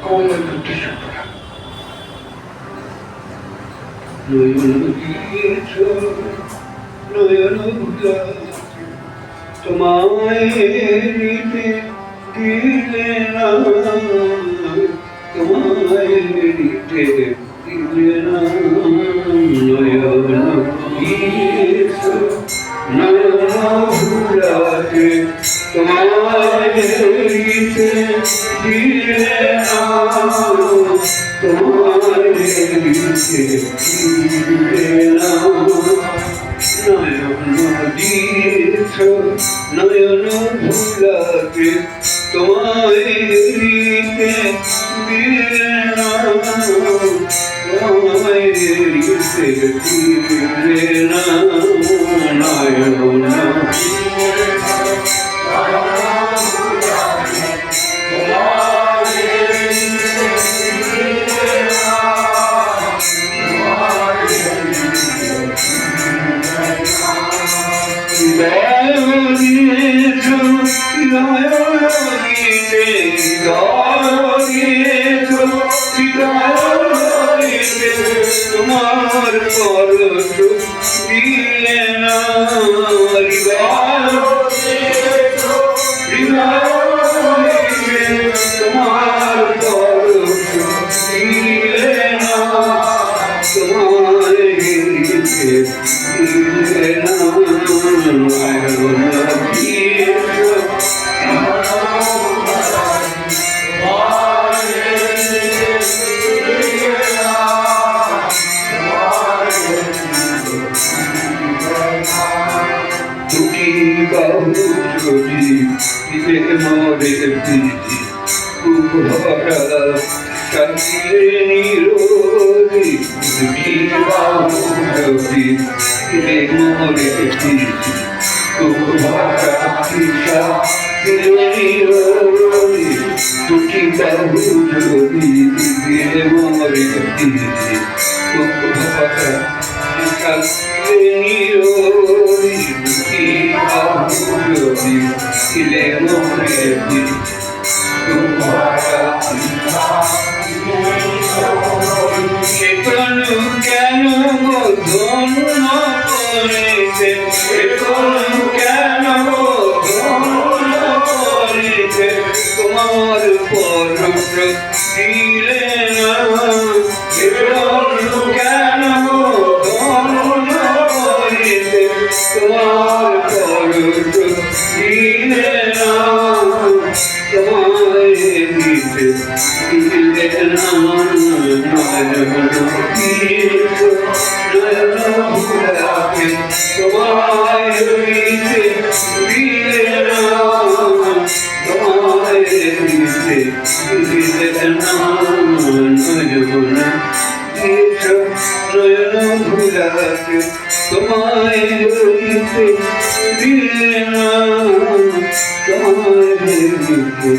কমল দুটি সুতরা নয়ন দিয়েছ নয়ন ভুলা তোমায় নিতে দিলে না তোমায় নিতে দিলে না নয়ন দিয়েছ নয়ন ভুলাতে তোমায় নিতে দিলে না তোমায় নিতে দিলে না নয়ন দিয়েছ নয়ন ভুলাতে তোমায় নিতে দিলে না তোমায় নিতে দিলে না নয়ন তোমার পরশ দিলে না তোমার পরশ দিলে না তোমার দিলে না দুটি বাহু যদি দিবে মরে দিদি ভরা শান্তির নিরোধী দুটি বাহু যদি দিবে মরে দিদি ভরা শান্তির নিরোধী দুটি বাহু যদি দিবে মরে দিদি ভরা নিরোধী দুটি বাহু যদি দিলে মরে দিদি কেন ধন্য করেছে কেন ধন্য করেছে তোমার পরশ দিলে না কেন ধন্য করেছে তোমার পরশ দিলে না তোমায় দিতে দিলে না নয়ন দিয়েছ নয়ন ভুলাতে তোমায় দিতে দিলে না তোমায় দিতে দিলে না নয়ন দিয়েছ নয়ন ভুলাতে তোমায় দিতে দিলে না তোমায় দিতে